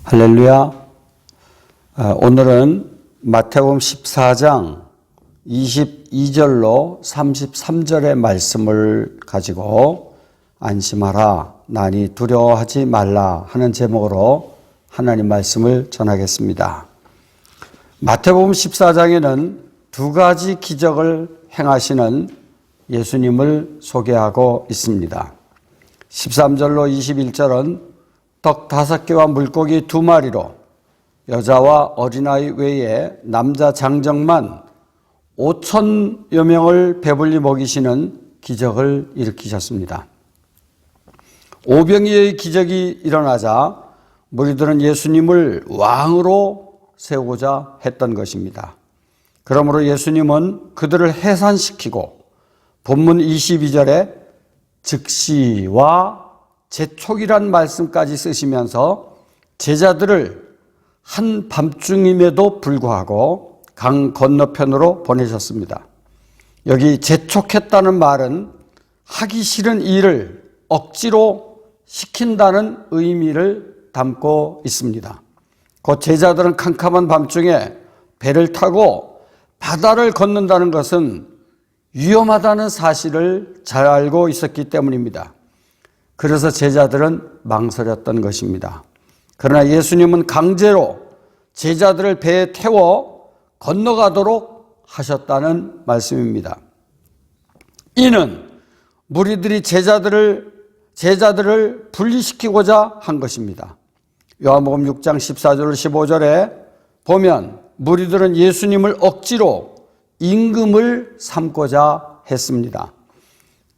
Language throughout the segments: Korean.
할렐루야. 오늘은 마태복음 14장 22절로 33절의 말씀을 가지고 안심하라, 나니 두려워하지 말라 하는 제목으로 하나님 말씀을 전하겠습니다. 마태복음 14장에는 두 가지 기적을 행하시는 예수님을 소개하고 있습니다. 13절로 21절은 떡 5개와 물고기 2마리로 여자와 어린아이 외에 남자 장정만 5,000여 명을 배불리 먹이시는 기적을 일으키셨습니다. 오병이어의 기적이 일어나자 무리들은 예수님을 왕으로 세우고자 했던 것입니다. 그러므로 예수님은 그들을 해산시키고 본문 22절에 즉시와 재촉이란 말씀까지 쓰시면서 제자들을 한밤중임에도 불구하고 강 건너편으로 보내셨습니다. 여기 재촉했다는 말은 하기 싫은 일을 억지로 시킨다는 의미를 담고 있습니다. 곧 제자들은 캄캄한 밤중에 배를 타고 바다를 건넌다는 것은 위험하다는 사실을 잘 알고 있었기 때문입니다. 그래서 제자들은 망설였던 것입니다. 그러나 예수님은 강제로 제자들을 배에 태워 건너가도록 하셨다는 말씀입니다. 이는 무리들이 제자들을 분리시키고자 한 것입니다. 요한복음 6장 14절 15절에 보면 무리들은 예수님을 억지로 임금을 삼고자 했습니다.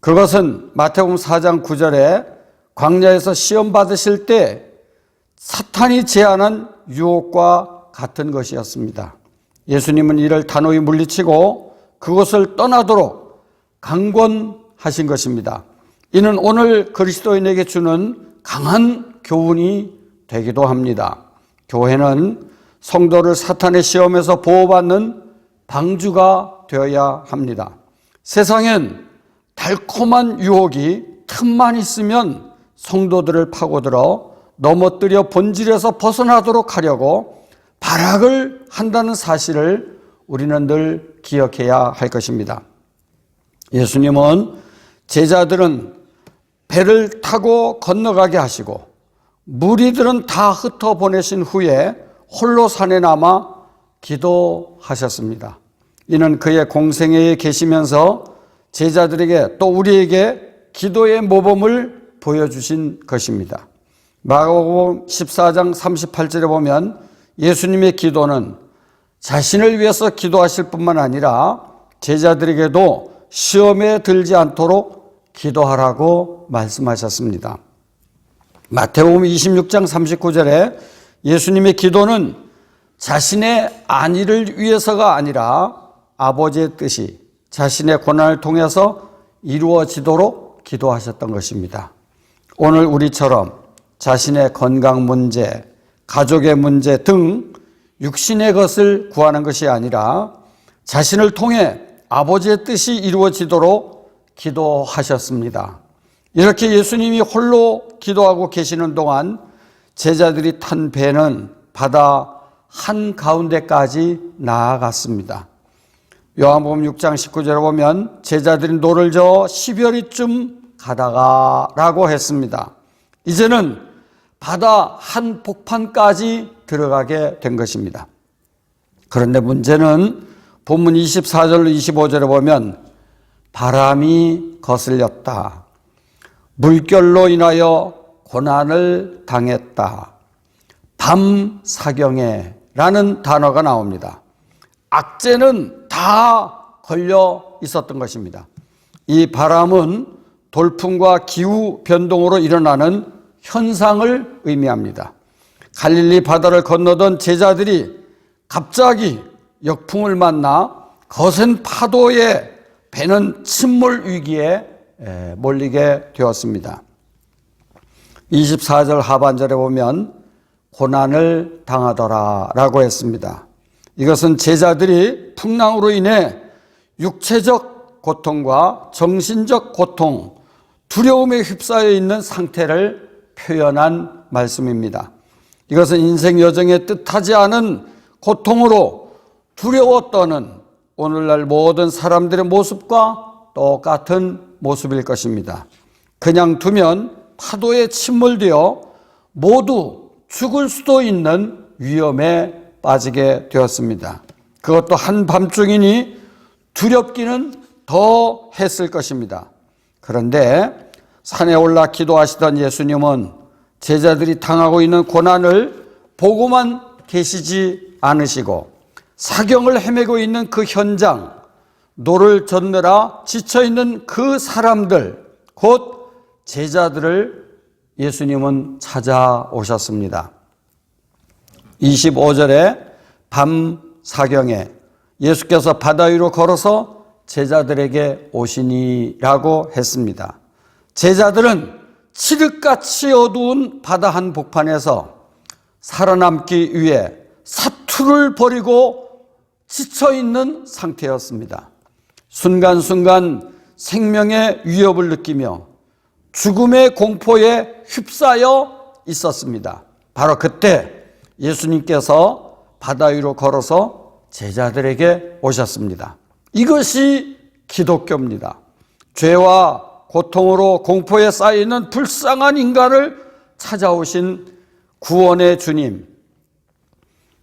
그것은 마태복음 4장 9절에 광야에서 시험 받으실 때 사탄이 제안한 유혹과 같은 것이었습니다. 예수님은 이를 단호히 물리치고 그것을 떠나도록 강권하신 것입니다. 이는 오늘 그리스도인에게 주는 강한 교훈이 되기도 합니다. 교회는 성도를 사탄의 시험에서 보호받는 방주가 되어야 합니다. 세상엔 달콤한 유혹이 틈만 있으면 성도들을 파고들어 넘어뜨려 본질에서 벗어나도록 하려고 발악을 한다는 사실을 우리는 늘 기억해야 할 것입니다. 예수님은 제자들은 배를 타고 건너가게 하시고 무리들은 다 흩어보내신 후에 홀로 산에 남아 기도하셨습니다. 이는 그의 공생애에 계시면서 제자들에게 또 우리에게 기도의 모범을 보여주신 것입니다. 마가복음 14장 38절에 보면 예수님의 기도는 자신을 위해서 기도하실 뿐만 아니라 제자들에게도 시험에 들지 않도록 기도하라고 말씀하셨습니다. 마태복음 26장 39절에 예수님의 기도는 자신의 안위를 위해서가 아니라 아버지의 뜻이 자신의 고난을 통해서 이루어지도록 기도하셨던 것입니다. 오늘 우리처럼 자신의 건강 문제, 가족의 문제 등 육신의 것을 구하는 것이 아니라 자신을 통해 아버지의 뜻이 이루어지도록 기도하셨습니다. 이렇게 예수님이 홀로 기도하고 계시는 동안 제자들이 탄 배는 바다 한가운데까지 나아갔습니다. 요한복음 6장 19절에 보면 제자들이 노를 저어 10여리쯤 가다가라고 했습니다. 이제는 바다 한복판까지 들어가게 된 것입니다. 그런데 문제는 본문 24절로 25절에 보면 바람이 거슬렸다. 물결로 인하여 고난을 당했다. 밤 사경에 라는 단어가 나옵니다. 악재는 다 걸려 있었던 것입니다. 이 바람은 돌풍과 기후 변동으로 일어나는 현상을 의미합니다. 갈릴리 바다를 건너던 제자들이 갑자기 역풍을 만나 거센 파도에 배는 침몰 위기에 몰리게 되었습니다. 24절 하반절에 보면 고난을 당하더라 라고 했습니다. 이것은 제자들이 풍랑으로 인해 육체적 고통과 정신적 고통, 두려움에 휩싸여 있는 상태를 표현한 말씀입니다. 이것은 인생 여정에 뜻하지 않은 고통으로 두려워 떠는 오늘날 모든 사람들의 모습과 똑같은 모습일 것입니다. 그냥 두면 파도에 침몰되어 모두 죽을 수도 있는 위험에 빠지게 되었습니다. 그것도 한밤중이니 두렵기는 더 했을 것입니다. 그런데 산에 올라 기도하시던 예수님은 제자들이 당하고 있는 고난을 보고만 계시지 않으시고 사경을 헤매고 있는 그 현장, 노를 젓느라 지쳐있는 그 사람들, 곧 제자들을 예수님은 찾아오셨습니다. 25절에 밤 사경에 예수께서 바다 위로 걸어서 제자들에게 오시니라고 했습니다. 제자들은 칠흑같이 어두운 바다 한복판에서 살아남기 위해 사투를 벌이고 지쳐있는 상태였습니다. 순간순간 생명의 위협을 느끼며 죽음의 공포에 휩싸여 있었습니다. 바로 그때 예수님께서 바다 위로 걸어서 제자들에게 오셨습니다. 이것이 기독교입니다. 죄와 고통으로 공포에 쌓이는 불쌍한 인간을 찾아오신 구원의 주님,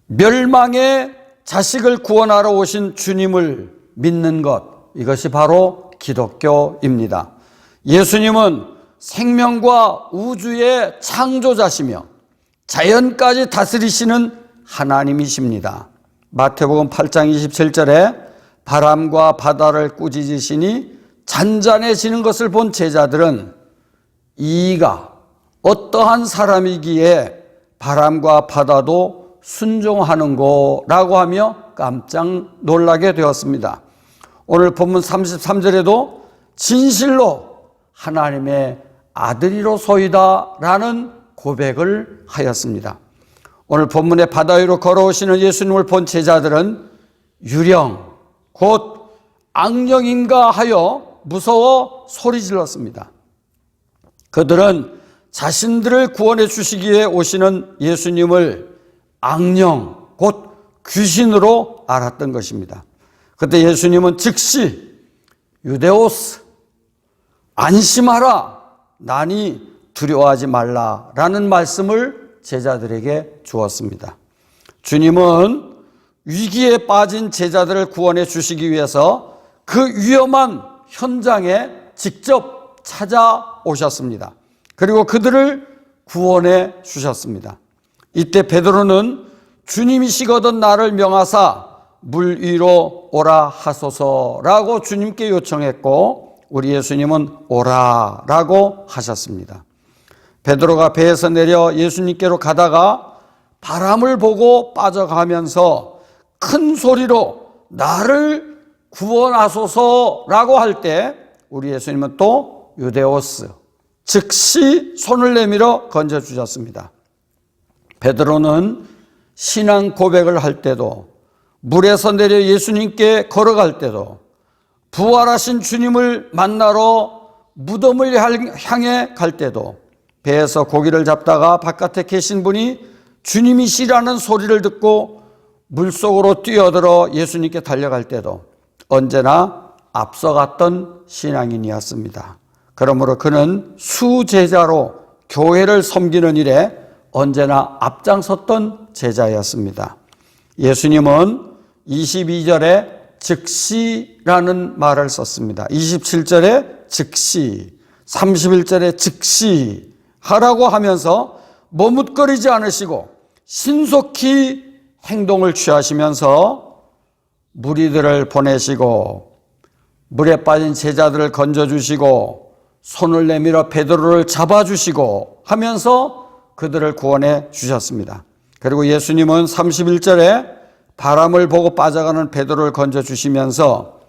멸망의 자식을 구원하러 오신 주님을 믿는 것, 이것이 바로 기독교입니다. 예수님은 생명과 우주의 창조자시며 자연까지 다스리시는 하나님이십니다. 마태복음 8장 27절에 바람과 바다를 꾸짖으시니 잔잔해지는 것을 본 제자들은 이가 어떠한 사람이기에 바람과 바다도 순종하는고라고 하며 깜짝 놀라게 되었습니다. 오늘 본문 33절에도 진실로 하나님의 아들이로소이다 라는 고백을 하였습니다. 오늘 본문에 바다 위로 걸어오시는 예수님을 본 제자들은 유령, 곧 악령인가 하여 무서워 소리 질렀습니다. 그들은 자신들을 구원해 주시기 위해 오시는 예수님을 악령, 곧 귀신으로 알았던 것입니다. 그때 예수님은 즉시 유데오스, 안심하라, 나니 두려워하지 말라라는 말씀을 제자들에게 주었습니다. 주님은 위기에 빠진 제자들을 구원해 주시기 위해서 그 위험한 현장에 직접 찾아오셨습니다. 그리고 그들을 구원해 주셨습니다. 이때 베드로는 주님이시거든 나를 명하사 물 위로 오라 하소서라고 주님께 요청했고 우리 예수님은 오라라고 하셨습니다. 베드로가 배에서 내려 예수님께로 가다가 바람을 보고 빠져가면서 큰 소리로 나를 구원하소서라고 할 때 우리 예수님은 또 유데오스, 즉시 손을 내밀어 건져주셨습니다. 베드로는 신앙 고백을 할 때도, 물에서 내려 예수님께 걸어갈 때도, 부활하신 주님을 만나러 무덤을 향해 갈 때도, 배에서 고기를 잡다가 바깥에 계신 분이 주님이시라는 소리를 듣고 물속으로 뛰어들어 예수님께 달려갈 때도 언제나 앞서갔던 신앙인이었습니다. 그러므로 그는 수제자로 교회를 섬기는 일에 언제나 앞장섰던 제자였습니다. 예수님은 22절에 즉시라는 말을 썼습니다. 27절에 즉시, 31절에 즉시 하라고 하면서 머뭇거리지 않으시고 신속히 행동을 취하시면서 무리들을 보내시고 물에 빠진 제자들을 건져주시고 손을 내밀어 베드로를 잡아주시고 하면서 그들을 구원해 주셨습니다. 그리고 예수님은 31절에 바람을 보고 빠져가는 베드로를 건져주시면서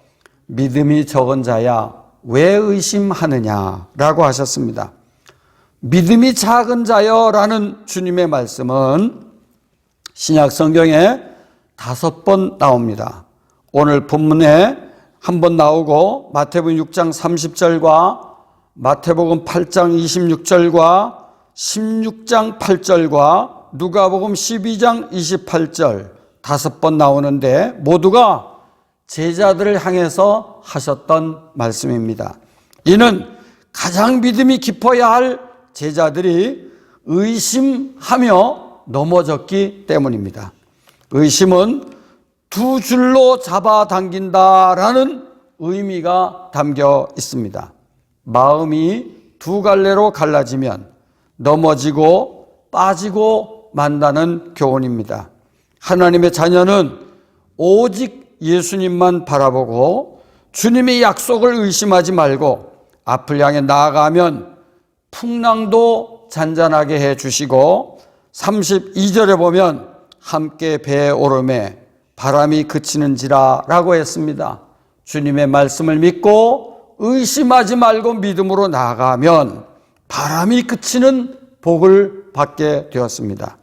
믿음이 적은 자야 왜 의심하느냐라고 하셨습니다. 믿음이 작은 자여라는 주님의 말씀은 신약 성경에 5번 나옵니다. 오늘 본문에 한 번 나오고 마태복음 6장 30절과 마태복음 8장 26절과 16장 8절과 누가복음 12장 28절 5번 나오는데 모두가 제자들을 향해서 하셨던 말씀입니다. 이는 가장 믿음이 깊어야 할 제자들이 의심하며 넘어졌기 때문입니다. 의심은 두 줄로 잡아당긴다라는 의미가 담겨 있습니다. 마음이 두 갈래로 갈라지면 넘어지고 빠지고 만다는 교훈입니다. 하나님의 자녀는 오직 예수님만 바라보고 주님의 약속을 의심하지 말고 앞을 향해 나아가면 풍랑도 잔잔하게 해주시고 32절에 보면 함께 배에 오르매 바람이 그치는지라 라고 했습니다. 주님의 말씀을 믿고 의심하지 말고 믿음으로 나아가면 바람이 그치는 복을 받게 되었습니다.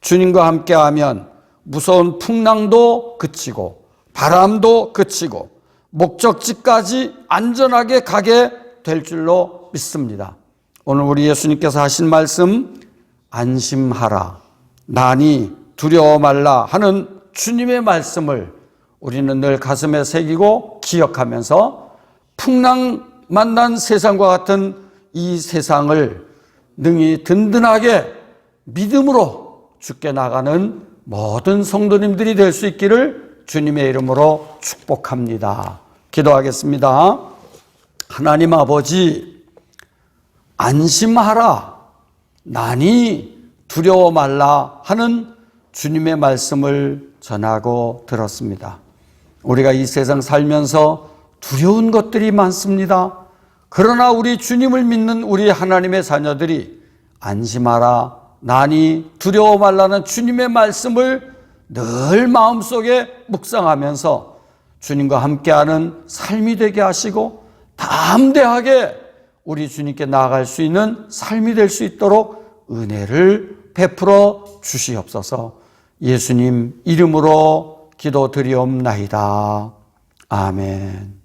주님과 함께하면 무서운 풍랑도 그치고 바람도 그치고 목적지까지 안전하게 가게 될 줄로 믿습니다. 오늘 우리 예수님께서 하신 말씀 안심하라 나니 두려워 말라 하는 주님의 말씀을 우리는 늘 가슴에 새기고 기억하면서 풍랑 만난 세상과 같은 이 세상을 능히 든든하게 믿음으로 죽게 나가는 모든 성도님들이 될 수 있기를 주님의 이름으로 축복합니다. 기도하겠습니다. 하나님 아버지, 안심하라 나니 두려워 말라 하는 주님의 말씀을 전하고 들었습니다. 우리가 이 세상 살면서 두려운 것들이 많습니다. 그러나 우리 주님을 믿는 우리 하나님의 자녀들이 안심하라 나니 두려워 말라는 주님의 말씀을 늘 마음속에 묵상하면서 주님과 함께하는 삶이 되게 하시고 담대하게 우리 주님께 나아갈 수 있는 삶이 될 수 있도록 은혜를 베풀어 주시옵소서. 예수님 이름으로 기도드리옵나이다. 아멘.